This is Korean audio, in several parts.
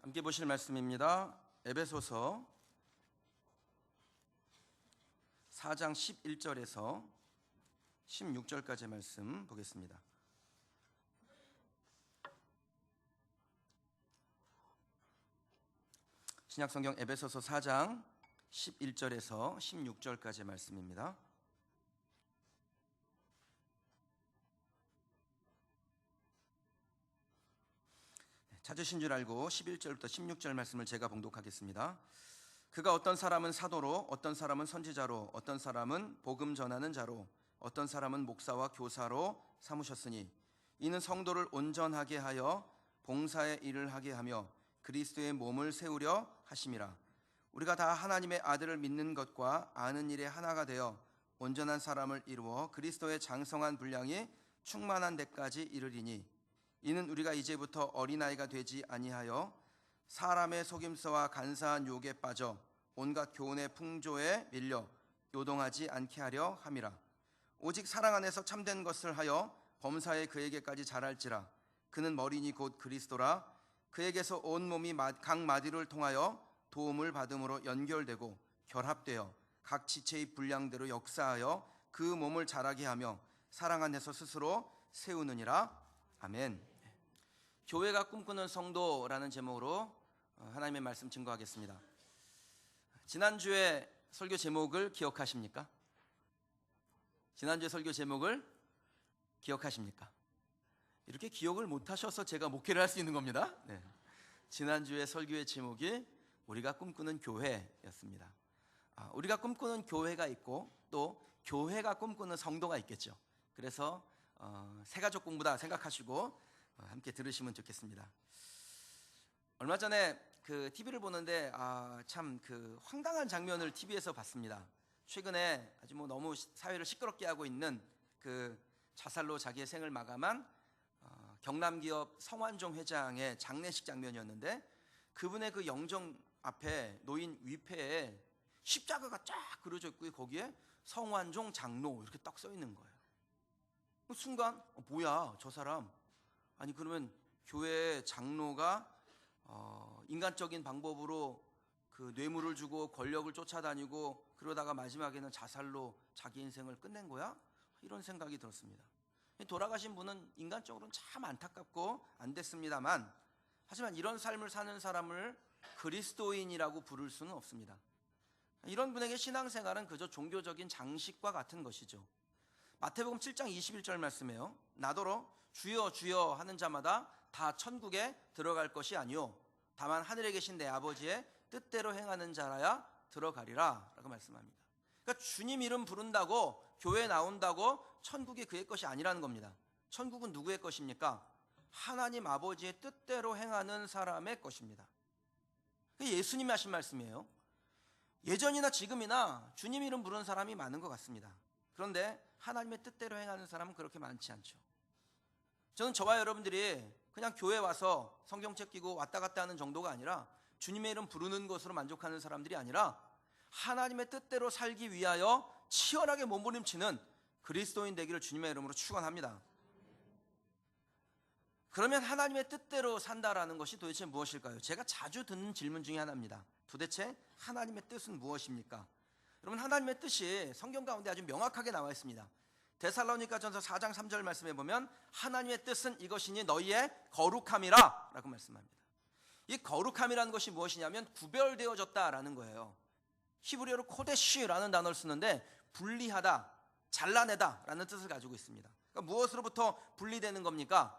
함께 보실 말씀입니다. 에베소서 4장 11절에서 16절까지의 말씀 보겠습니다. 신약성경 에베소서 4장 11절에서 16절까지의 말씀입니다. 찾으신 줄 알고 11절부터 16절 말씀을 제가 봉독하겠습니다. 그가 어떤 사람은 사도로, 어떤 사람은 선지자로, 어떤 사람은 복음 전하는 자로, 어떤 사람은 목사와 교사로 삼으셨으니 이는 성도를 온전하게 하여 봉사의 일을 하게 하며 그리스도의 몸을 세우려 하심이라. 우리가 다 하나님의 아들을 믿는 것과 아는 일에 하나가 되어 온전한 사람을 이루어 그리스도의 장성한 분량이 충만한 데까지 이르리니 이는 우리가 이제부터 어린아이가 되지 아니하여 사람의 속임수와 간사한 유혹에 빠져 온갖 교훈의 풍조에 밀려 요동하지 않게 하려 함이라. 오직 사랑 안에서 참된 것을 하여 범사에 그에게까지 자랄지라. 그는 머리니 곧 그리스도라. 그에게서 온 몸이 각 마디를 통하여 도움을 받음으로 연결되고 결합되어 각 지체의 분량대로 역사하여 그 몸을 자라게 하며 사랑 안에서 스스로 세우느니라. 아멘. 교회가 꿈꾸는 성도라는 제목으로 하나님의 말씀 증거하겠습니다. 지난주에 설교 제목을 기억하십니까? 지난주에 설교 제목을 기억하십니까? 이렇게 기억을 못하셔서 제가 목회를 할 수 있는 겁니다. 네. 지난주에 설교의 제목이 우리가 꿈꾸는 교회였습니다. 우리가 꿈꾸는 교회가 있고 또 교회가 꿈꾸는 성도가 있겠죠. 그래서 새가족 공부다 생각하시고 함께 들으시면 좋겠습니다. 얼마 전에 그 TV를 보는데 참 그 황당한 장면을 TV에서 봤습니다. 최근에 아주 너무 사회를 시끄럽게 하고 있는 그 자살로 자기의 생을 마감한 경남기업 성완종 회장의 장례식 장면이었는데 그분의 그 영정 앞에 놓인 위패에 십자가가 쫙 그려져 있고 거기에 성완종 장로 이렇게 딱 써 있는 거예요. 순간 뭐야 저 사람, 아니 그러면 교회 장로가 인간적인 방법으로 그 뇌물을 주고 권력을 쫓아다니고 그러다가 마지막에는 자살로 자기 인생을 끝낸 거야? 이런 생각이 들었습니다. 돌아가신 분은 인간적으로는 참 안타깝고 안 됐습니다만, 하지만 이런 삶을 사는 사람을 그리스도인이라고 부를 수는 없습니다. 이런 분에게 신앙생활은 그저 종교적인 장식과 같은 것이죠. 마태복음 7장 21절 말씀에요. 나더러 주여 주여 하는 자마다 다 천국에 들어갈 것이 아니요 다만 하늘에 계신 내 아버지의 뜻대로 행하는 자라야 들어가리라 라고 말씀합니다. 그러니까 주님 이름 부른다고 교회에 나온다고 천국이 그의 것이 아니라는 겁니다. 천국은 누구의 것입니까? 하나님 아버지의 뜻대로 행하는 사람의 것입니다. 그게 예수님이 하신 말씀이에요. 예전이나 지금이나 주님 이름 부르는 사람이 많은 것 같습니다. 그런데 하나님의 뜻대로 행하는 사람은 그렇게 많지 않죠. 저는 저와 여러분들이 그냥 교회 와서 성경책 끼고 왔다 갔다 하는 정도가 아니라 주님의 이름 부르는 것으로 만족하는 사람들이 아니라 하나님의 뜻대로 살기 위하여 치열하게 몸부림치는 그리스도인 되기를 주님의 이름으로 축원합니다. 그러면 하나님의 뜻대로 산다라는 것이 도대체 무엇일까요? 제가 자주 듣는 질문 중에 하나입니다. 도대체 하나님의 뜻은 무엇입니까? 여러분, 하나님의 뜻이 성경 가운데 아주 명확하게 나와 있습니다. 데살로니가전서 4장 3절 말씀에 보면 하나님의 뜻은 이것이니 너희의 거룩함이라 라고 말씀합니다. 이 거룩함이라는 것이 무엇이냐면 구별되어졌다라는 거예요. 히브리어로 코데시라는 단어를 쓰는데 분리하다, 잘라내다 라는 뜻을 가지고 있습니다. 그러니까 무엇으로부터 분리되는 겁니까?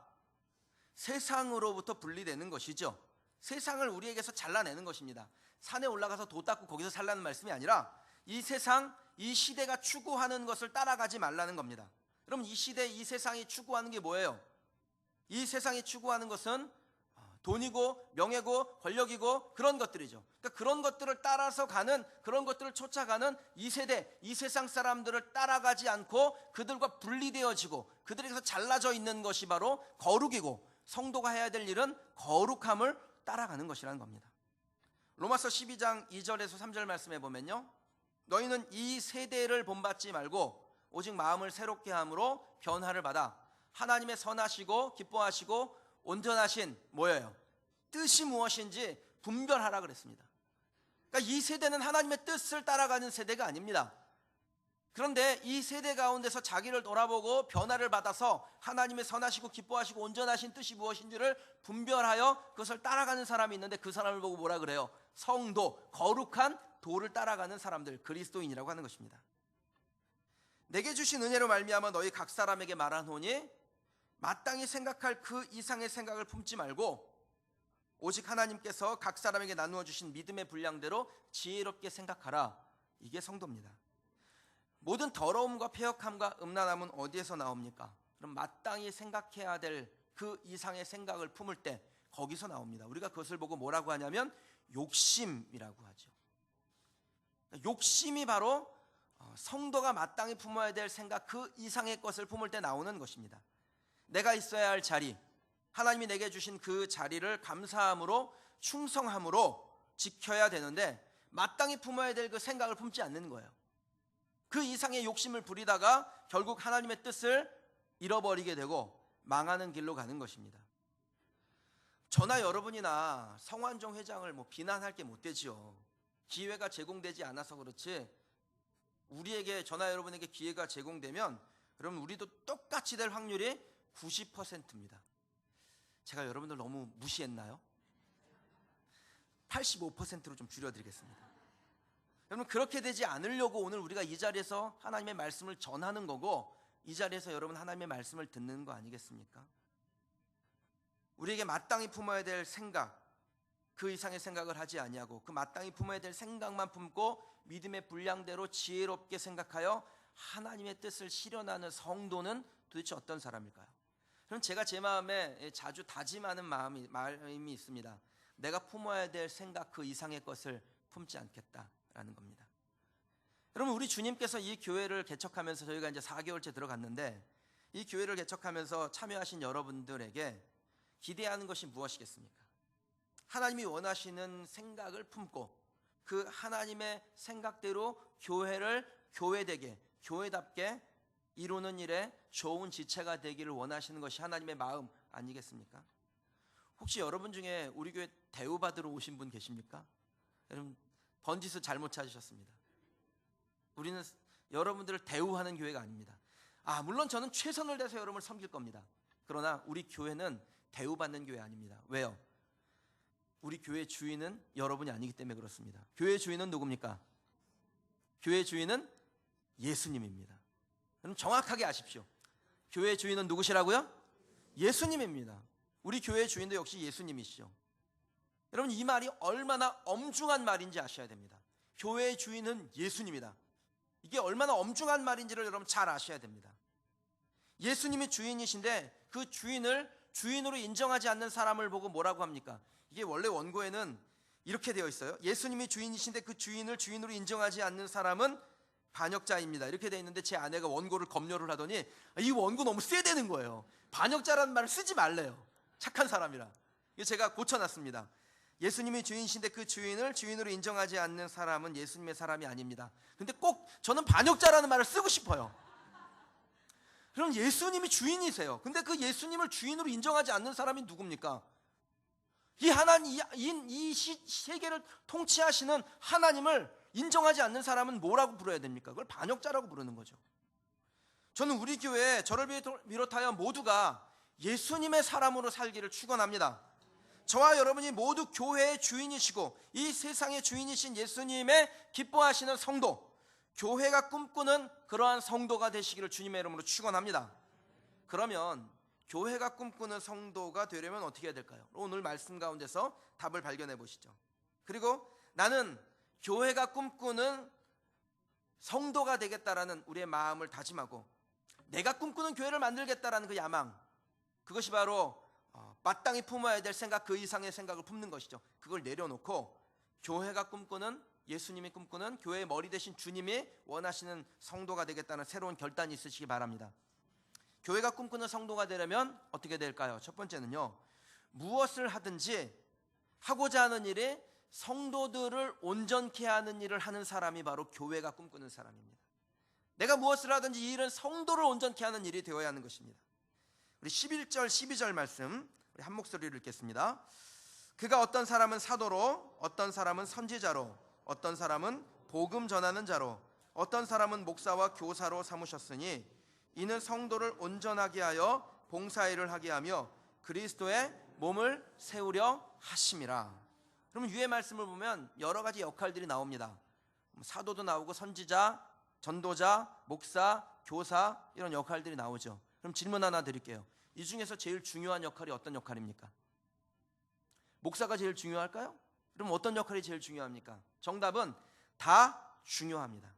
세상으로부터 분리되는 것이죠. 세상을 우리에게서 잘라내는 것입니다. 산에 올라가서 도 닦고 거기서 살라는 말씀이 아니라 이 세상, 이 시대가 추구하는 것을 따라가지 말라는 겁니다. 그럼 이 시대, 이 세상이 추구하는 게 뭐예요? 이 세상이 추구하는 것은 돈이고 명예고 권력이고 그런 것들이죠. 그러니까 그런 것들을 따라서 가는, 그런 것들을 쫓아가는 이 세대, 이 세상 사람들을 따라가지 않고 그들과 분리되어지고 그들에게서 잘라져 있는 것이 바로 거룩이고, 성도가 해야 될 일은 거룩함을 따라가는 것이라는 겁니다. 로마서 12장 2절에서 3절 말씀해 보면요, 너희는 이 세대를 본받지 말고 오직 마음을 새롭게 함으로 변화를 받아 하나님의 선하시고 기뻐하시고 온전하신 뭐예요? 뜻이 무엇인지 분별하라 그랬습니다. 그러니까 이 세대는 하나님의 뜻을 따라가는 세대가 아닙니다. 그런데 이 세대 가운데서 자기를 돌아보고 변화를 받아서 하나님의 선하시고 기뻐하시고 온전하신 뜻이 무엇인지를 분별하여 그것을 따라가는 사람이 있는데, 그 사람을 보고 뭐라 그래요? 성도, 거룩한 도를 따라가는 사람들, 그리스도인이라고 하는 것입니다. 내게 주신 은혜로 말미암아 너희 각 사람에게 말하노니 마땅히 생각할 그 이상의 생각을 품지 말고 오직 하나님께서 각 사람에게 나누어 주신 믿음의 분량대로 지혜롭게 생각하라. 이게 성도입니다. 모든 더러움과 패역함과 음란함은 어디에서 나옵니까? 그럼 마땅히 생각해야 될 그 이상의 생각을 품을 때 거기서 나옵니다. 우리가 그것을 보고 뭐라고 하냐면 욕심이라고 하죠. 욕심이 바로 성도가 마땅히 품어야 될 생각 그 이상의 것을 품을 때 나오는 것입니다. 내가 있어야 할 자리, 하나님이 내게 주신 그 자리를 감사함으로 충성함으로 지켜야 되는데 마땅히 품어야 될 그 생각을 품지 않는 거예요. 그 이상의 욕심을 부리다가 결국 하나님의 뜻을 잃어버리게 되고 망하는 길로 가는 것입니다. 저나 여러분이나 성완종 회장을 비난할 게 못 되지요. 기회가 제공되지 않아서 그렇지, 우리에게, 저나 여러분에게 기회가 제공되면 그럼 우리도 똑같이 될 확률이 90%입니다. 제가 여러분들 너무 무시했나요? 85%로 좀 줄여드리겠습니다. 여러분, 그렇게 되지 않으려고 오늘 우리가 이 자리에서 하나님의 말씀을 전하는 거고, 이 자리에서 여러분 하나님의 말씀을 듣는 거 아니겠습니까? 우리에게 마땅히 품어야 될 생각, 그 이상의 생각을 하지 아니하고 그 마땅히 품어야 될 생각만 품고 믿음의 분량대로 지혜롭게 생각하여 하나님의 뜻을 실현하는 성도는 도대체 어떤 사람일까요? 그럼 제가 제 마음에 자주 다짐하는 마음이 있습니다. 내가 품어야 될 생각 그 이상의 것을 품지 않겠다라는 겁니다. 여러분, 우리 주님께서 이 교회를 개척하면서, 저희가 이제 4개월째 들어갔는데, 이 교회를 개척하면서 참여하신 여러분들에게 기대하는 것이 무엇이겠습니까? 하나님이 원하시는 생각을 품고 그 하나님의 생각대로 교회를 교회되게, 교회답게 이루는 일에 좋은 지체가 되기를 원하시는 것이 하나님의 마음 아니겠습니까? 혹시 여러분 중에 우리 교회 대우받으러 오신 분 계십니까? 여러분, 번지수 잘못 찾으셨습니다. 우리는 여러분들을 대우하는 교회가 아닙니다. 물론 저는 최선을 다해서 여러분을 섬길 겁니다. 그러나 우리 교회는 대우받는 교회 아닙니다. 왜요? 우리 교회 주인은 여러분이 아니기 때문에 그렇습니다. 교회 주인은 누굽니까? 교회 주인은 예수님입니다. 여러분, 정확하게 아십시오. 교회 주인은 누구시라고요? 예수님입니다. 우리 교회 주인도 역시 예수님이시죠. 여러분, 이 말이 얼마나 엄중한 말인지 아셔야 됩니다. 교회의 주인은 예수님이다. 이게 얼마나 엄중한 말인지를 여러분 잘 아셔야 됩니다. 예수님이 주인이신데 그 주인을 주인으로 인정하지 않는 사람을 보고 뭐라고 합니까? 이게 원래 원고에는 이렇게 되어 있어요. 예수님이 주인이신데 그 주인을 주인으로 인정하지 않는 사람은 반역자입니다. 이렇게 되어 있는데 제 아내가 원고를 검열을 하더니 이 원고 너무 세대는 거예요. 반역자라는 말을 쓰지 말래요. 착한 사람이라. 이거 제가 고쳐놨습니다. 예수님이 주인이신데 그 주인을 주인으로 인정하지 않는 사람은 예수님의 사람이 아닙니다. 근데 꼭 저는 반역자라는 말을 쓰고 싶어요. 그럼 예수님이 주인이세요. 근데 그 예수님을 주인으로 인정하지 않는 사람이 누굽니까? 이 하나님, 이 세계를 통치하시는 하나님을 인정하지 않는 사람은 뭐라고 부르야 됩니까? 그걸 반역자라고 부르는 거죠. 저는 우리 교회, 저를 비롯하여 모두가 예수님의 사람으로 살기를 축원합니다. 저와 여러분이 모두 교회의 주인이시고 이 세상의 주인이신 예수님의 기뻐하시는 성도, 교회가 꿈꾸는 그러한 성도가 되시기를 주님의 이름으로 축원합니다. 그러면 교회가 꿈꾸는 성도가 되려면 어떻게 해야 될까요? 오늘 말씀 가운데서 답을 발견해 보시죠. 그리고 나는 교회가 꿈꾸는 성도가 되겠다라는 우리의 마음을 다짐하고 내가 꿈꾸는 교회를 만들겠다라는 그 야망, 그것이 바로 마땅히 품어야 될 생각 그 이상의 생각을 품는 것이죠. 그걸 내려놓고 교회가 꿈꾸는, 예수님이 꿈꾸는 교회의 머리 대신 주님이 원하시는 성도가 되겠다는 새로운 결단이 있으시기 바랍니다. 교회가 꿈꾸는 성도가 되려면 어떻게 될까요? 첫 번째는요, 무엇을 하든지 하고자 하는 일이 성도들을 온전케 하는 일을 하는 사람이 바로 교회가 꿈꾸는 사람입니다. 내가 무엇을 하든지 이 일은 성도를 온전케 하는 일이 되어야 하는 것입니다. 우리 11절 12절 말씀 우리 한 목소리로 읽겠습니다. 그가 어떤 사람은 사도로, 어떤 사람은 선지자로, 어떤 사람은 복음 전하는 자로, 어떤 사람은 목사와 교사로 삼으셨으니 이는 성도를 온전하게 하여 봉사일을 하게 하며 그리스도의 몸을 세우려 하심이라. 그럼 위의 말씀을 보면 여러 가지 역할들이 나옵니다. 사도도 나오고 선지자, 전도자, 목사, 교사 이런 역할들이 나오죠. 그럼 질문 하나 드릴게요. 이 중에서 제일 중요한 역할이 어떤 역할입니까? 목사가 제일 중요할까요? 그럼 어떤 역할이 제일 중요합니까? 정답은 다 중요합니다.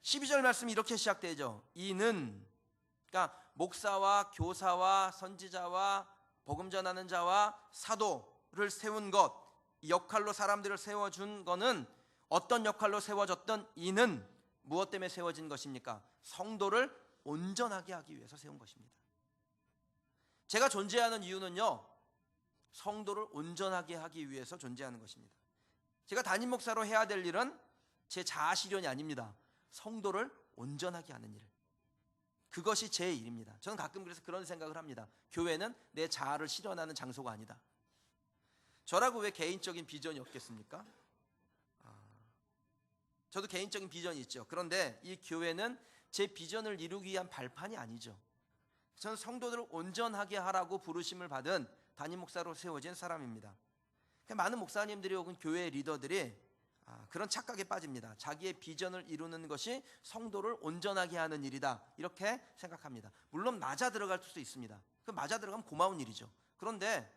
12절 말씀이 이렇게 시작되죠. 이는, 그러니까 목사와 교사와 선지자와 복음 전하는 자와 사도를 세운 것, 이 역할로 사람들을 세워준 거는 어떤 역할로 세워졌던 이는 무엇 때문에 세워진 것입니까? 성도를 온전하게 하기 위해서 세운 것입니다. 제가 존재하는 이유는요, 성도를 온전하게 하기 위해서 존재하는 것입니다. 제가 담임 목사로 해야 될 일은 제 자아 실현이 아닙니다. 성도를 온전하게 하는 일, 그것이 제 일입니다. 저는 가끔 그래서 그런 생각을 합니다. 교회는 내 자아를 실현하는 장소가 아니다. 저라고 왜 개인적인 비전이 없겠습니까? 저도 개인적인 비전이 있죠. 그런데 이 교회는 제 비전을 이루기 위한 발판이 아니죠. 저는 성도들을 온전하게 하라고 부르심을 받은 담임 목사로 세워진 사람입니다. 많은 목사님들이 혹은 교회 리더들이 그런 착각에 빠집니다. 자기의 비전을 이루는 것이 성도를 온전하게 하는 일이다, 이렇게 생각합니다. 물론 맞아 들어갈 수도 있습니다. 그 맞아 들어가면 고마운 일이죠. 그런데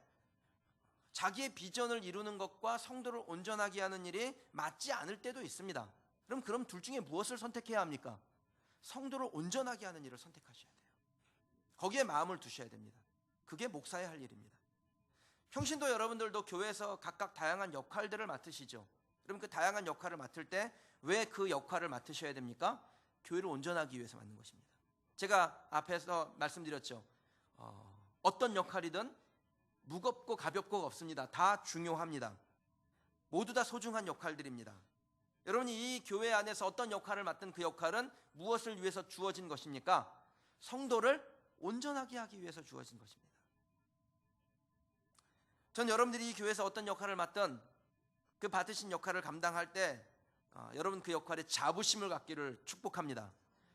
자기의 비전을 이루는 것과 성도를 온전하게 하는 일이 맞지 않을 때도 있습니다. 그럼 둘 중에 무엇을 선택해야 합니까? 성도를 온전하게 하는 일을 선택하셔야 돼요. 거기에 마음을 두셔야 됩니다. 그게 목사의 할 일입니다. 평신도 여러분들도 교회에서 각각 다양한 역할들을 맡으시죠. 그럼 그 다양한 역할을 맡을 때 왜 그 역할을 맡으셔야 됩니까? 교회를 온전하기 위해서 맡는 것입니다. 제가 앞에서 말씀드렸죠. 어떤 역할이든 무겁고 가볍고가 없습니다. 다 중요합니다. 모두 다 소중한 역할들입니다. 여러분이 이 교회 안에서 어떤 역할을 맡든 그 역할은 무엇을 위해서 주어진 것입니까? 성도를 온전하게 하기 위해서 주어진 것입니다. 전 여러분들이 이 교회에서 어떤 역할을 맡든 그 받으신 역할을 감당할 때 여러분 그 역할에 자부심을 갖기를 축복합니다.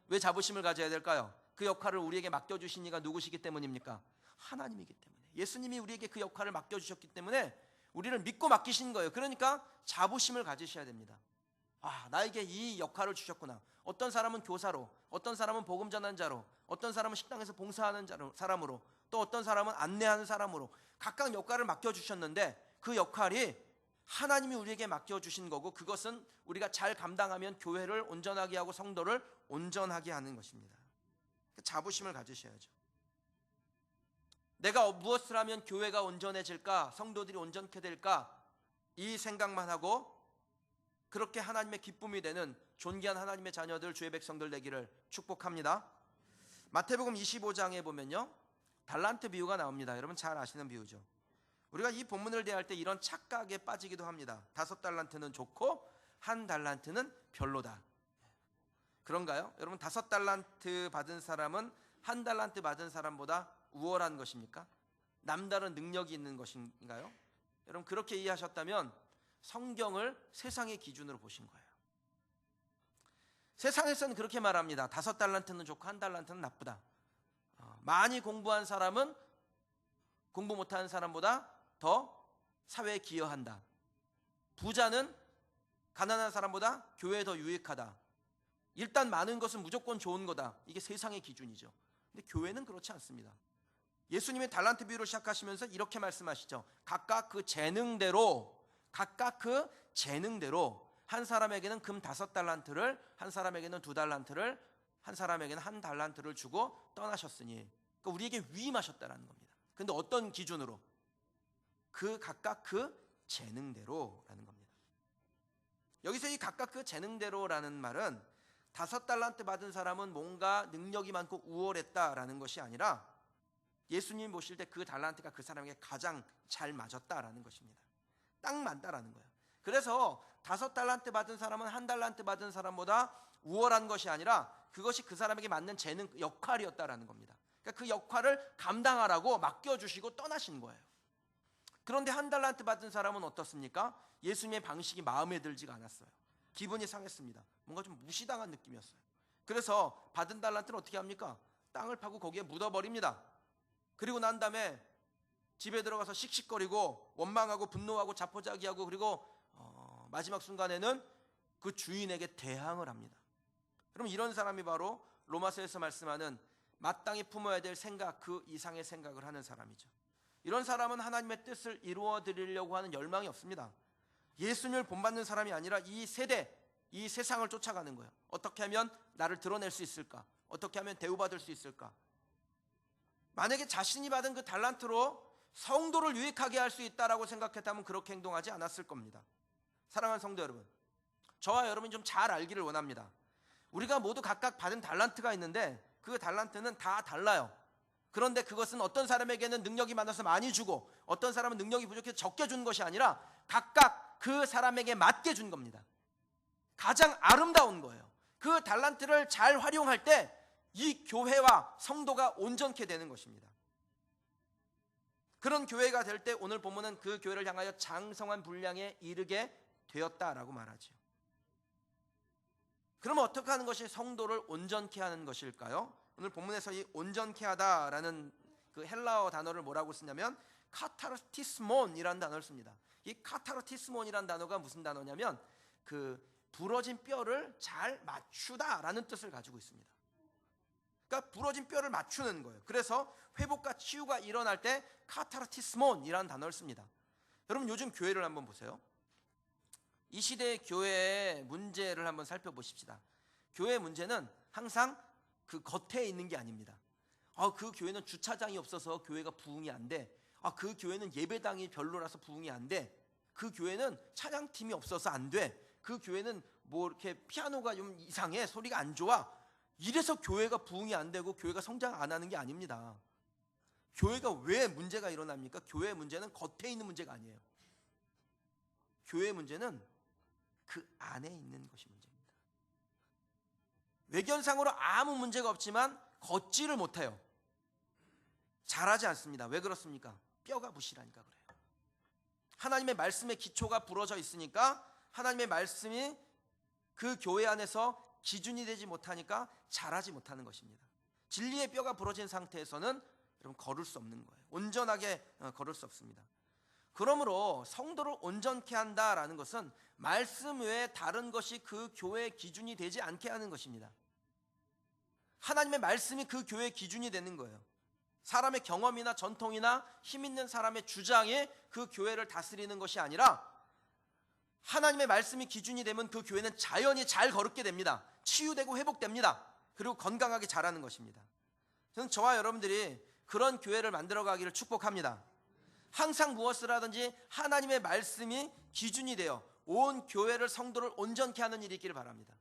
왜 자부심을 가져야 될까요? 그 역할을 우리에게 맡겨주신 이가 누구시기 때문입니까? 하나님이기 때문에. 예수님이 우리에게 그 역할을 맡겨주셨기 때문에 우리를 믿고 맡기신 거예요. 그러니까 자부심을 가지셔야 됩니다. 나에게 이 역할을 주셨구나. 어떤 사람은 교사로, 어떤 사람은 복음 전하는 자로, 어떤 사람은 식당에서 봉사하는 사람으로, 또 어떤 사람은 안내하는 사람으로 각각 역할을 맡겨주셨는데 그 역할이 하나님이 우리에게 맡겨주신 거고, 그것은 우리가 잘 감당하면 교회를 온전하게 하고 성도를 온전하게 하는 것입니다. 자부심을 가지셔야죠. 내가 무엇을 하면 교회가 온전해질까, 성도들이 온전케 될까, 이 생각만 하고 그렇게 하나님의 기쁨이 되는 존귀한 하나님의 자녀들, 주의 백성들 되기를 축복합니다. 마태복음 25장에 보면요, 달란트 비유가 나옵니다. 여러분 잘 아시는 비유죠. 우리가 이 본문을 대할 때 이런 착각에 빠지기도 합니다. 5달란트는 좋고 1달란트는 별로다. 그런가요? 여러분 5달란트 받은 사람은 1달란트 받은 사람보다 우월한 것입니까? 남다른 능력이 있는 것인가요? 여러분 그렇게 이해하셨다면 성경을 세상의 기준으로 보신 거예요. 세상에서는 그렇게 말합니다. 5달란트는 좋고 1달란트는 나쁘다. 많이 공부한 사람은 공부 못하는 사람보다 더 사회에 기여한다. 부자는 가난한 사람보다 교회에 더 유익하다. 일단 많은 것은 무조건 좋은 거다. 이게 세상의 기준이죠. 근데 교회는 그렇지 않습니다. 예수님의 달란트 비유를 시작하시면서 이렇게 말씀하시죠. 각각 그 재능대로 한 사람에게는 금 5달란트를, 한 사람에게는 2달란트를, 한 사람에게는 1달란트를 주고 떠나셨으니, 그러니까 우리에게 위임하셨다라는 겁니다. 근데 어떤 기준으로? 각각 그 재능대로라는 겁니다. 여기서 이 각각 그 재능대로라는 말은 5달란트 받은 사람은 뭔가 능력이 많고 우월했다라는 것이 아니라 예수님 보실 때 그 달란트가 그 사람에게 가장 잘 맞았다라는 것입니다. 딱 맞다라는 거예요. 그래서 5달란트 받은 사람은 1달란트 받은 사람보다 우월한 것이 아니라 그것이 그 사람에게 맞는 재능, 역할이었다라는 겁니다. 그러니까 그 역할을 감당하라고 맡겨주시고 떠나신 거예요. 그런데 한 달란트 받은 사람은 어떻습니까? 예수님의 방식이 마음에 들지가 않았어요. 기분이 상했습니다. 뭔가 좀 무시당한 느낌이었어요. 그래서 받은 달란트는 어떻게 합니까? 땅을 파고 거기에 묻어버립니다. 그리고 난 다음에 집에 들어가서 씩씩거리고 원망하고 분노하고 자포자기하고, 그리고 마지막 순간에는 그 주인에게 대항을 합니다. 그럼 이런 사람이 바로 로마서에서 말씀하는 마땅히 품어야 될 생각 그 이상의 생각을 하는 사람이죠. 이런 사람은 하나님의 뜻을 이루어 드리려고 하는 열망이 없습니다. 예수님을 본받는 사람이 아니라 이 세대, 이 세상을 쫓아가는 거예요. 어떻게 하면 나를 드러낼 수 있을까? 어떻게 하면 대우받을 수 있을까? 만약에 자신이 받은 그 달란트로 성도를 유익하게 할 수 있다라고 생각했다면 그렇게 행동하지 않았을 겁니다. 사랑하는 성도 여러분, 저와 여러분이 좀 잘 알기를 원합니다. 우리가 모두 각각 받은 달란트가 있는데 그 달란트는 다 달라요. 그런데 그것은 어떤 사람에게는 능력이 많아서 많이 주고 어떤 사람은 능력이 부족해서 적게 준 것이 아니라 각각 그 사람에게 맞게 준 겁니다. 가장 아름다운 거예요. 그 달란트를 잘 활용할 때 이 교회와 성도가 온전케 되는 것입니다. 그런 교회가 될 때 오늘 본문은 그 교회를 향하여 장성한 분량에 이르게 되었다라고 말하죠. 그러면 어떻게 하는 것이 성도를 온전케 하는 것일까요? 오늘 본문에서 이 온전케 하다라는 그 헬라어 단어를 뭐라고 쓰냐면 카타르티스몬이라는 단어를 씁니다. 이 카타르티스몬이라는 단어가 무슨 단어냐면 그 부러진 뼈를 잘 맞추다라는 뜻을 가지고 있습니다. 그러니까 부러진 뼈를 맞추는 거예요. 그래서 회복과 치유가 일어날 때 카타르티스몬이라는 단어를 씁니다. 여러분 요즘 교회를 한번 보세요. 이 시대의 교회의 문제를 한번 살펴보십시다. 교회의 문제는 항상 그 겉에 있는 게 아닙니다. 그 교회는 주차장이 없어서 교회가 부흥이 안 돼. 그 교회는 예배당이 별로라서 부흥이 안 돼. 그 교회는 찬양팀이 없어서 안 돼. 그 교회는 뭐 이렇게 피아노가 좀 이상해, 소리가 안 좋아. 이래서 교회가 부흥이 안 되고 교회가 성장 안 하는 게 아닙니다. 교회가 왜 문제가 일어납니까? 교회의 문제는 겉에 있는 문제가 아니에요. 교회의 문제는 그 안에 있는 것이 문제입니다. 외견상으로 아무 문제가 없지만 걷지를 못해요. 잘하지 않습니다. 왜 그렇습니까? 뼈가 부실하니까 그래요. 하나님의 말씀의 기초가 부러져 있으니까 하나님의 말씀이 그 교회 안에서 기준이 되지 못하니까 잘하지 못하는 것입니다. 진리의 뼈가 부러진 상태에서는 여러분 걸을 수 없는 거예요. 온전하게 걸을 수 없습니다. 그러므로 성도를 온전케 한다라는 것은 말씀 외에 다른 것이 그 교회의 기준이 되지 않게 하는 것입니다. 하나님의 말씀이 그 교회의 기준이 되는 거예요. 사람의 경험이나 전통이나 힘 있는 사람의 주장이 그 교회를 다스리는 것이 아니라 하나님의 말씀이 기준이 되면 그 교회는 자연히 잘 거룩게 됩니다. 치유되고 회복됩니다. 그리고 건강하게 자라는 것입니다. 저는 저와 여러분들이 그런 교회를 만들어가기를 축복합니다. 항상 무엇을 하든지 하나님의 말씀이 기준이 되어 온 교회를 성도를 온전케 하는 일이 있기를 바랍니다.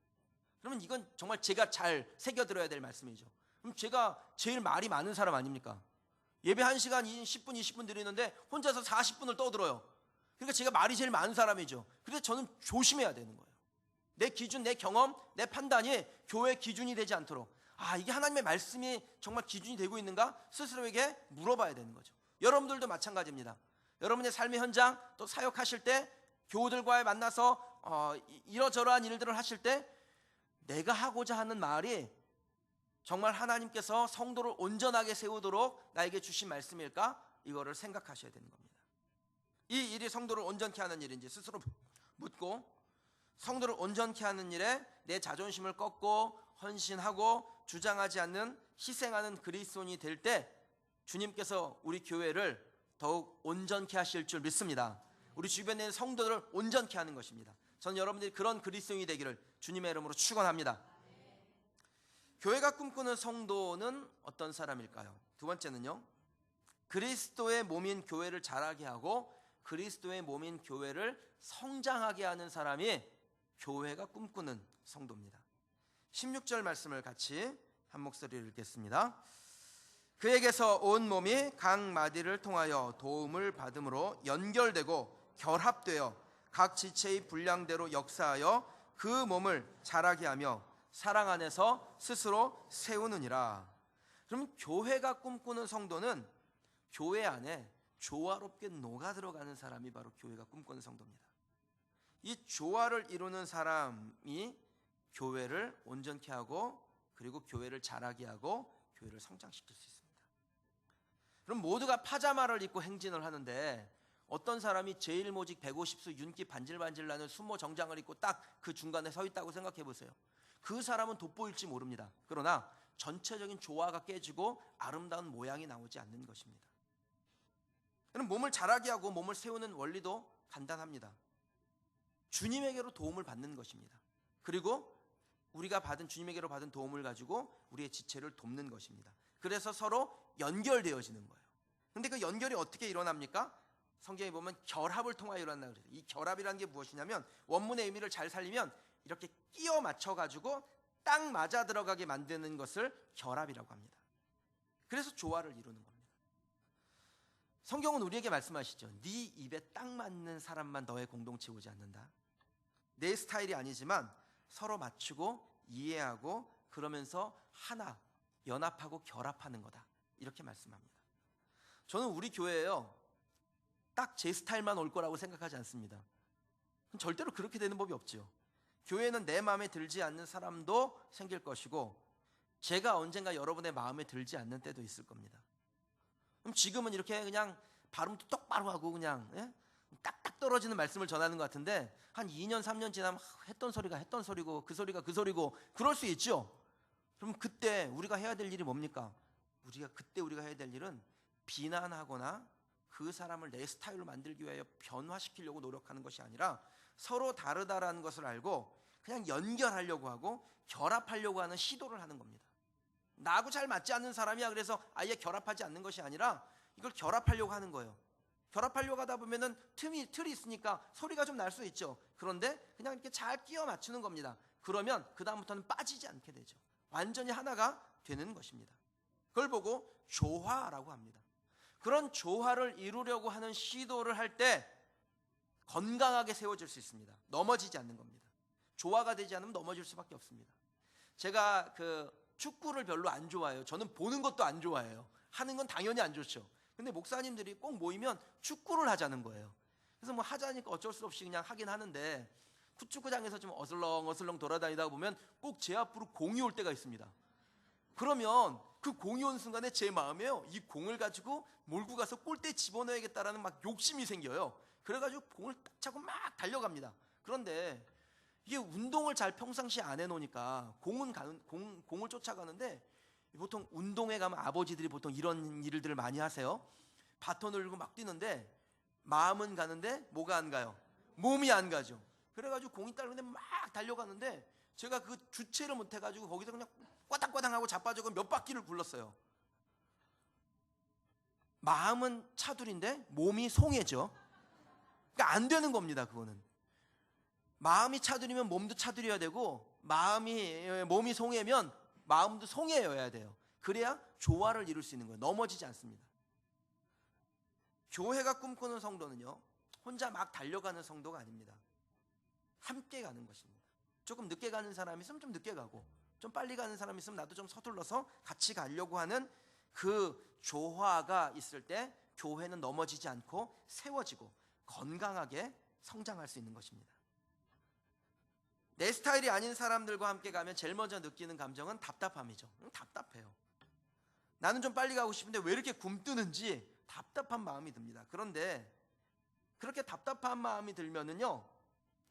그러면 이건 정말 제가 잘 새겨들어야 될 말씀이죠. 그럼 제가 제일 말이 많은 사람 아닙니까? 예배 1시간 10분 20분 드리는데 혼자서 40분을 떠들어요. 그러니까 제가 말이 제일 많은 사람이죠. 그래서 저는 조심해야 되는 거예요. 내 기준, 내 경험, 내 판단이 교회의 기준이 되지 않도록 이게 하나님의 말씀이 정말 기준이 되고 있는가? 스스로에게 물어봐야 되는 거죠. 여러분들도 마찬가지입니다. 여러분의 삶의 현장 또 사역하실 때 교우들과 만나서 이러저러한 일들을 하실 때 내가 하고자 하는 말이 정말 하나님께서 성도를 온전하게 세우도록 나에게 주신 말씀일까? 이거를 생각하셔야 되는 겁니다. 이 일이 성도를 온전케 하는 일인지 스스로 묻고, 성도를 온전케 하는 일에 내 자존심을 꺾고 헌신하고 주장하지 않는 희생하는 그리스도인이 될 때 주님께서 우리 교회를 더욱 온전케 하실 줄 믿습니다. 우리 주변에 있는 성도들을 온전케 하는 것입니다. 저는 여러분들이 그런 그리스도인이 되기를 주님의 이름으로 축원합니다. 교회가 꿈꾸는 성도는 어떤 사람일까요? 두 번째는요, 그리스도의 몸인 교회를 자라게 하고 그리스도의 몸인 교회를 성장하게 하는 사람이 교회가 꿈꾸는 성도입니다. 16절 말씀을 같이 한 목소리로 읽겠습니다. 그에게서 온 몸이 각 마디를 통하여 도움을 받음으로 연결되고 결합되어 각 지체의 분량대로 역사하여 그 몸을 자라게 하며 사랑 안에서 스스로 세우느니라. 그럼 교회가 꿈꾸는 성도는 교회 안에 조화롭게 녹아 들어가는 사람이 바로 교회가 꿈꾸는 성도입니다. 이 조화를 이루는 사람이 교회를 온전케 하고 그리고 교회를 자라게 하고 교회를 성장시킬 수 있습니다. 그럼 모두가 파자마를 입고 행진을 하는데 어떤 사람이 제일모직 150수 윤기 반질반질 나는 수모 정장을 입고 딱 그 중간에 서 있다고 생각해 보세요. 그 사람은 돋보일지 모릅니다. 그러나 전체적인 조화가 깨지고 아름다운 모양이 나오지 않는 것입니다. 그럼 몸을 자라게 하고 몸을 세우는 원리도 간단합니다. 주님에게로 도움을 받는 것입니다. 그리고 우리가 받은 주님에게로 받은 도움을 가지고 우리의 지체를 돕는 것입니다. 그래서 서로 연결되어지는 거예요. 근데 그 연결이 어떻게 일어납니까? 성경에 보면 결합을 통하여 일어난다고 그래요. 이 결합이라는 게 무엇이냐면 원문의 의미를 잘 살리면 이렇게 끼워 맞춰 가지고 딱 맞아 들어가게 만드는 것을 결합이라고 합니다. 그래서 조화를 이루는 겁니다. 성경은 우리에게 말씀하시죠. 네 입에 딱 맞는 사람만 너의 공동체에 오지 않는다. 내 스타일이 아니지만 서로 맞추고 이해하고 그러면서 하나 연합하고 결합하는 거다. 이렇게 말씀합니다. 저는 우리 교회에요. 딱 제 스타일만 올 거라고 생각하지 않습니다. 절대로 그렇게 되는 법이 없죠. 교회는 내 마음에 들지 않는 사람도 생길 것이고 제가 언젠가 여러분의 마음에 들지 않는 때도 있을 겁니다. 그럼 지금은 이렇게 그냥 발음도 똑바로 하고 그냥 딱딱 떨어지는 말씀을 전하는 것 같은데 한 2년 3년 지나면 했던 소리가 했던 소리고 그 소리가 그 소리고 그럴 수 있죠. 그럼 그때 우리가 해야 될 일이 뭡니까? 우리가 해야 될 일은 비난하거나 그 사람을 내 스타일로 만들기 위하여 변화시키려고 노력하는 것이 아니라 서로 다르다라는 것을 알고 그냥 연결하려고 하고 결합하려고 하는 시도를 하는 겁니다. 나하고 잘 맞지 않는 사람이야 그래서 아예 결합하지 않는 것이 아니라 이걸 결합하려고 하는 거예요. 결합하려고 하다 보면은 틀이 있으니까 소리가 좀 날 수 있죠. 그런데 그냥 이렇게 잘 끼워 맞추는 겁니다. 그러면 그 다음부터는 빠지지 않게 되죠. 완전히 하나가 되는 것입니다. 그걸 보고 조화라고 합니다. 그런 조화를 이루려고 하는 시도를 할 때 건강하게 세워질 수 있습니다. 넘어지지 않는 겁니다. 조화가 되지 않으면 넘어질 수밖에 없습니다. 제가 축구를 별로 안 좋아해요. 저는 보는 것도 안 좋아해요. 하는 건 당연히 안 좋죠. 근데 목사님들이 꼭 모이면 축구를 하자는 거예요. 그래서 뭐 하자니까 어쩔 수 없이 그냥 하긴 하는데 축구장에서 좀 어슬렁어슬렁 돌아다니다 보면 꼭 제 앞으로 공이 올 때가 있습니다. 그러면 그 공이 온 순간에 제 마음에요. 이 공을 가지고 몰고 가서 골대에 집어넣어야겠다라는 막 욕심이 생겨요. 그래가지고 공을 딱 차고 막 달려갑니다. 그런데 이게 운동을 잘 평상시에 안 해놓으니까 공을 쫓아가는데 보통 운동회 가면 아버지들이 보통 이런 일들을 많이 하세요. 바톤을 들고 막 뛰는데 마음은 가는데 뭐가 안 가요? 몸이 안 가죠. 그래가지고 공이 따르는데 막 달려가는데 제가 그 주체를 못 해가지고 거기서 그냥 꽈당꽈당하고 자빠지고 몇 바퀴를 굴렀어요. 마음은 차둘인데 몸이 송해죠. 그러니까 안 되는 겁니다. 그거는 마음이 차둘이면 몸도 차둘이어야 되고 몸이 송해면 마음도 송해여야 돼요. 그래야 조화를 이룰 수 있는 거예요. 넘어지지 않습니다. 교회가 꿈꾸는 성도는요, 혼자 막 달려가는 성도가 아닙니다. 함께 가는 것입니다. 조금 늦게 가는 사람이 있으면 좀 늦게 가고 좀 빨리 가는 사람이 있으면 나도 좀 서둘러서 같이 가려고 하는 그 조화가 있을 때 교회는 넘어지지 않고 세워지고 건강하게 성장할 수 있는 것입니다. 내 스타일이 아닌 사람들과 함께 가면 제일 먼저 느끼는 감정은 답답함이죠. 답답해요. 나는 좀 빨리 가고 싶은데 왜 이렇게 굼뜨는지 답답한 마음이 듭니다. 그런데 그렇게 답답한 마음이 들면은요,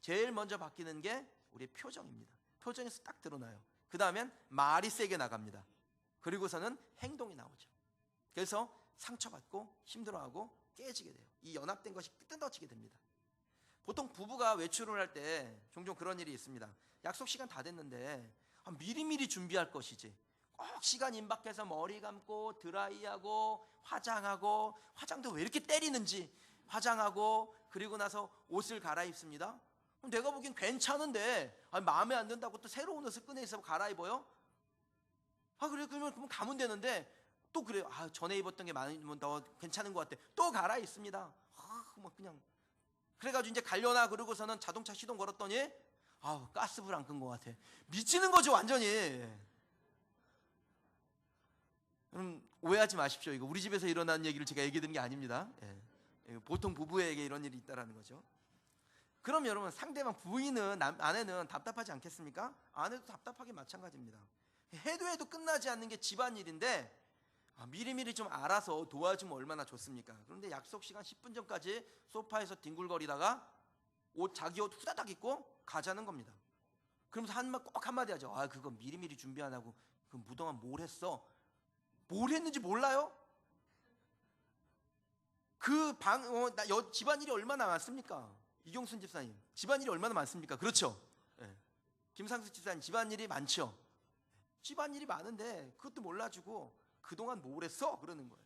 제일 먼저 바뀌는 게 우리의 표정입니다. 표정에서 딱 드러나요. 그 다음엔 말이 세게 나갑니다. 그리고서는 행동이 나오죠. 그래서 상처받고 힘들어하고 깨지게 돼요. 이 연합된 것이 뜯어지게 됩니다. 보통 부부가 외출을 할 때 종종 그런 일이 있습니다. 약속 시간 다 됐는데 미리미리 준비할 것이지 꼭 시간 임박해서 머리 감고 드라이하고 화장하고, 화장도 왜 이렇게 때리는지 화장하고 그리고 나서 옷을 갈아입습니다. 그럼 내가 보기엔 괜찮은데 마음에 안 든다고 또 새로운 옷을 꺼내서 갈아입어요? 그래 그러면 가면 되는데 또 그래요. 전에 입었던 게 많으면 더 괜찮은 것 같아. 또 갈아입습니다. 뭐 그냥 그래가지고 이제 가려나 그러고서는 자동차 시동 걸었더니 가스불 안 끈 것 같아. 미치는 거죠 완전히. 여러분 오해하지 마십시오. 이거 우리 집에서 일어난 얘기를 제가 얘기 드린 게 아닙니다. 예. 보통 부부에게 이런 일이 있다라는 거죠. 그럼 여러분 상대방 부인은 아내는 답답하지 않겠습니까? 아내도 답답하게 마찬가지입니다. 해도 끝나지 않는 게 집안일인데 미리미리 좀 알아서 도와주면 얼마나 좋습니까? 그런데 약속 시간 10분 전까지 소파에서 뒹굴거리다가 자기 옷 후다닥 입고 가자는 겁니다. 그러면서 꼭 한마디 하죠. 그거 미리미리 준비 안 하고 그 무동안 뭘 했어? 뭘 했는지 몰라요? 집안일이 얼마나 많습니까? 이경순 집사님 집안일이 얼마나 많습니까? 그렇죠? 네. 김상수 집사님 집안일이 많죠? 집안일이 많은데 그것도 몰라주고 그동안 뭘 했어? 그러는 거예요.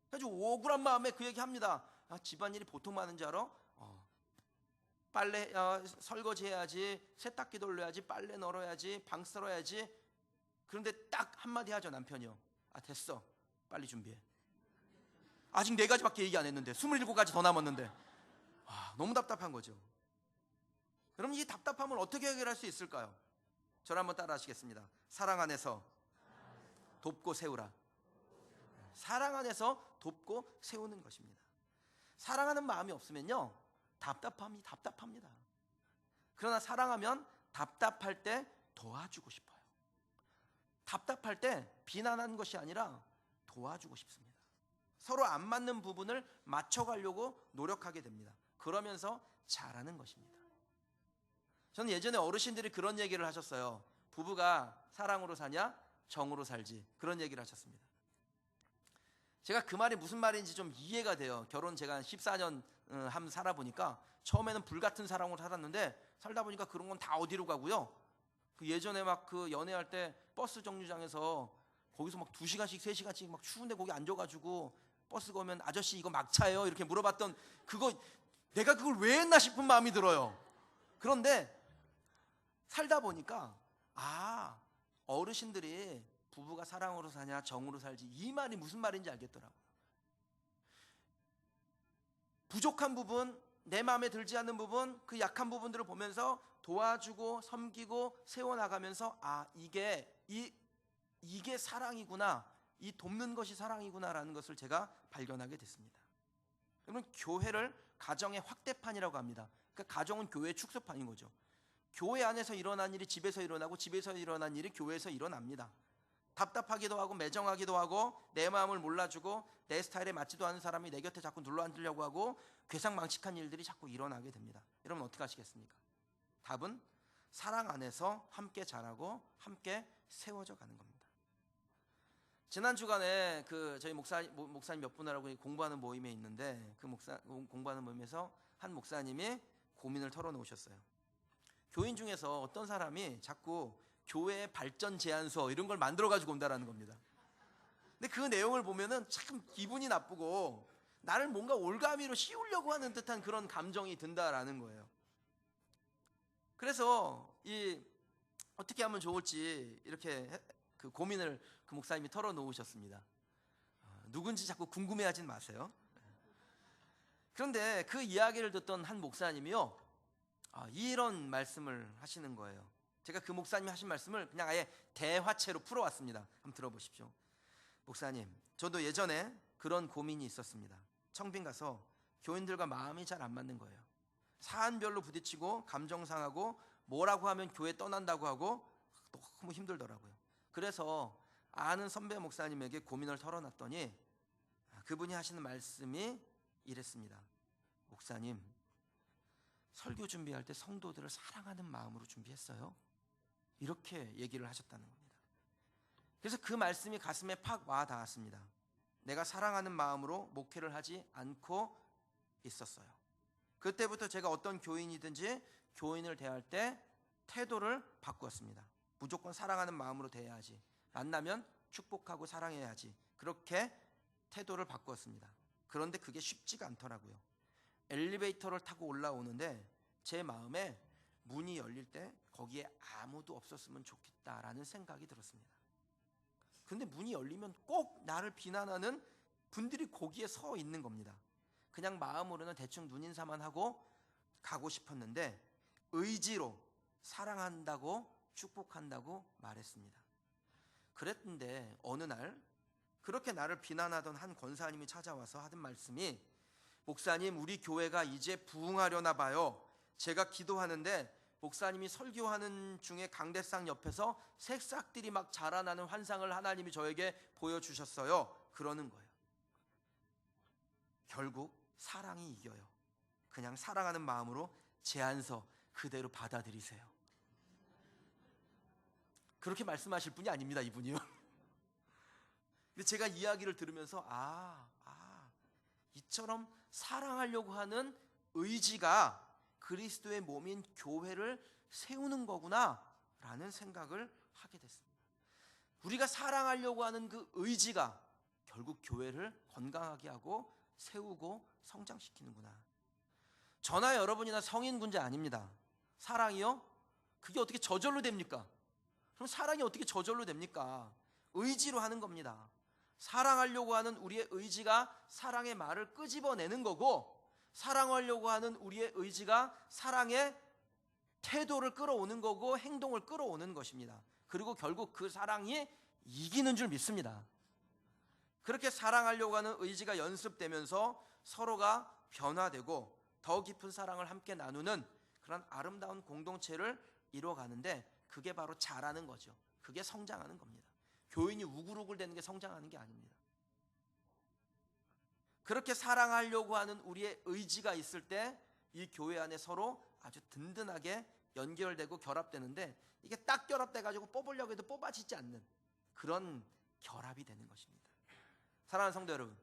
그래가지고 억울한 마음에 그 얘기 합니다. 집안일이 보통 많은 줄 알아? 빨래 설거지 해야지, 세탁기 돌려야지, 빨래 널어야지, 방 쓸어야지. 그런데 딱 한마디 하죠 남편이요. 됐어 빨리 준비해. 아직 4가지밖에 얘기 안 했는데 27가지 더 남았는데 너무 답답한 거죠. 그럼 이 답답함을 어떻게 해결할 수 있을까요? 저를 한번 따라 하시겠습니다. 사랑 안에서 돕고 세우라. 사랑 안에서 돕고 세우는 것입니다. 사랑하는 마음이 없으면요 답답합니다. 그러나 사랑하면 답답할 때 도와주고 싶어요. 답답할 때 비난하는 것이 아니라 도와주고 싶습니다. 서로 안 맞는 부분을 맞춰가려고 노력하게 됩니다. 그러면서 잘하는 것입니다. 저는 예전에 어르신들이 그런 얘기를 하셨어요. 부부가 사랑으로 사냐 정으로 살지, 그런 얘기를 하셨습니다. 제가 그 말이 무슨 말인지 좀 이해가 돼요. 결혼 제가 한 14년 살아보니까 처음에는 불같은 사랑으로 살았는데 살다 보니까 그런 건 다 어디로 가고요. 그 예전에 막 그 연애할 때 버스 정류장에서 거기서 막 2시간씩 3시간씩 막 추운데 거기 앉아가지고 버스가 오면 아저씨 이거 막차예요 이렇게 물어봤던 그거, 내가 그걸 왜 했나 싶은 마음이 들어요. 그런데 살다 보니까 어르신들이 부부가 사랑으로 사냐 정으로 살지 이 말이 무슨 말인지 알겠더라고요. 부족한 부분, 내 마음에 들지 않는 부분, 그 약한 부분들을 보면서 도와주고 섬기고 세워나가면서 이게 사랑이구나, 이 돕는 것이 사랑이구나라는 것을 제가 발견하게 됐습니다. 여러분 교회를 가정의 확대판이라고 합니다. 그러니까 가정은 교회의 축소판인 거죠. 교회 안에서 일어난 일이 집에서 일어나고 집에서 일어난 일이 교회에서 일어납니다. 답답하기도 하고 매정하기도 하고 내 마음을 몰라주고 내 스타일에 맞지도 않은 사람이 내 곁에 자꾸 눌러앉으려고 하고 괴상망측한 일들이 자꾸 일어나게 됩니다. 여러분 어떻게 하시겠습니까? 답은 사랑 안에서 함께 자라고 함께 세워져 가는 겁니다. 지난 주간에 저희 목사님 몇 분하고 공부하는 모임에 있는데 공부하는 모임에서 한 목사님이 고민을 털어놓으셨어요. 교인 중에서 어떤 사람이 자꾸 교회 발전 제안서 이런 걸 만들어가지고 온다라는 겁니다. 근데 그 내용을 보면은 참 기분이 나쁘고 나를 뭔가 올가미로 씌우려고 하는 듯한 그런 감정이 든다라는 거예요. 그래서 어떻게 하면 좋을지 이렇게 그 고민을 그 목사님이 털어놓으셨습니다. 누군지 자꾸 궁금해하진 마세요. 그런데 그 이야기를 듣던 한 목사님이요, 이런 말씀을 하시는 거예요. 제가 그 목사님이 하신 말씀을 그냥 아예 대화체로 풀어왔습니다. 한번 들어보십시오. 목사님, 저도 예전에 그런 고민이 있었습니다. 청빙 가서 교인들과 마음이 잘 안 맞는 거예요. 사안별로 부딪히고 감정 상하고 뭐라고 하면 교회 떠난다고 하고 너무 힘들더라고요. 그래서 아는 선배 목사님에게 고민을 털어놨더니 그분이 하시는 말씀이 이랬습니다. 목사님, 설교 준비할 때 성도들을 사랑하는 마음으로 준비했어요. 이렇게 얘기를 하셨다는 겁니다. 그래서 그 말씀이 가슴에 팍 와 닿았습니다. 내가 사랑하는 마음으로 목회를 하지 않고 있었어요. 그때부터 제가 어떤 교인이든지 교인을 대할 때 태도를 바꾸었습니다. 무조건 사랑하는 마음으로 대해야지, 만나면 축복하고 사랑해야지, 그렇게 태도를 바꾸었습니다. 그런데 그게 쉽지가 않더라고요. 엘리베이터를 타고 올라오는데 제 마음에 문이 열릴 때 거기에 아무도 없었으면 좋겠다라는 생각이 들었습니다. 근데 문이 열리면 꼭 나를 비난하는 분들이 거기에 서 있는 겁니다. 그냥 마음으로는 대충 눈인사만 하고 가고 싶었는데 의지로 사랑한다고 축복한다고 말했습니다. 그랬는데 어느 날 그렇게 나를 비난하던 한 권사님이 찾아와서 하던 말씀이, 목사님, 우리 교회가 이제 부흥하려나 봐요. 제가 기도하는데 목사님이 설교하는 중에 강대상 옆에서 새싹들이 막 자라나는 환상을 하나님이 저에게 보여주셨어요. 그러는 거예요. 결국 사랑이 이겨요. 그냥 사랑하는 마음으로 제 안서 그대로 받아들이세요. 그렇게 말씀하실 분이 아닙니다, 이분이요. 근데 제가 이야기를 들으면서 이처럼 사랑하려고 하는 의지가 그리스도의 몸인 교회를 세우는 거구나 라는 생각을 하게 됐습니다. 우리가 사랑하려고 하는 그 의지가 결국 교회를 건강하게 하고 세우고 성장시키는구나. 저나 여러분이나 성인 문제 아닙니다. 사랑이요? 그게 어떻게 저절로 됩니까? 그럼 사랑이 어떻게 저절로 됩니까? 의지로 하는 겁니다. 사랑하려고 하는 우리의 의지가 사랑의 말을 끄집어내는 거고, 사랑하려고 하는 우리의 의지가 사랑의 태도를 끌어오는 거고 행동을 끌어오는 것입니다. 그리고 결국 그 사랑이 이기는 줄 믿습니다. 그렇게 사랑하려고 하는 의지가 연습되면서 서로가 변화되고 더 깊은 사랑을 함께 나누는 그런 아름다운 공동체를 이루어가는데, 그게 바로 자라는 거죠. 그게 성장하는 겁니다. 교인이 우글우글대는 게 성장하는 게 아닙니다. 그렇게 사랑하려고 하는 우리의 의지가 있을 때 이 교회 안에 서로 아주 든든하게 연결되고 결합되는데, 이게 딱 결합돼 가지고 뽑으려고 해도 뽑아지지 않는 그런 결합이 되는 것입니다. 사랑하는 성도 여러분,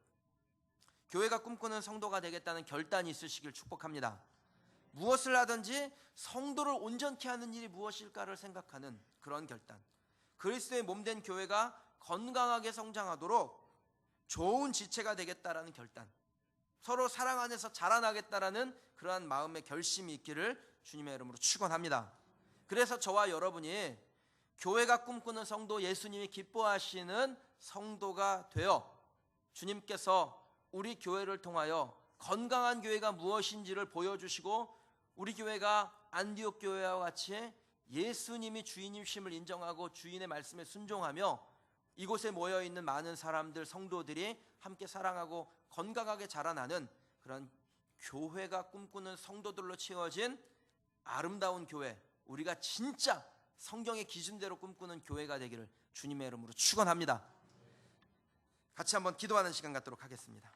교회가 꿈꾸는 성도가 되겠다는 결단이 있으시길 축복합니다. 무엇을 하든지 성도를 온전케 하는 일이 무엇일까를 생각하는 그런 결단, 그리스도의 몸된 교회가 건강하게 성장하도록 좋은 지체가 되겠다라는 결단, 서로 사랑 안에서 자라나겠다라는 그러한 마음의 결심이 있기를 주님의 이름으로 축원합니다. 그래서 저와 여러분이 교회가 꿈꾸는 성도, 예수님이 기뻐하시는 성도가 되어 주님께서 우리 교회를 통하여 건강한 교회가 무엇인지를 보여주시고, 우리 교회가 안디옥 교회와 같이 예수님이 주인이심을 인정하고 주인의 말씀에 순종하며 이곳에 모여있는 많은 사람들, 성도들이 함께 사랑하고 건강하게 자라나는 그런 교회가 꿈꾸는 성도들로 채워진 아름다운 교회, 우리가 진짜 성경의 기준대로 꿈꾸는 교회가 되기를 주님의 이름으로 축원합니다. 같이 한번 기도하는 시간 갖도록 하겠습니다.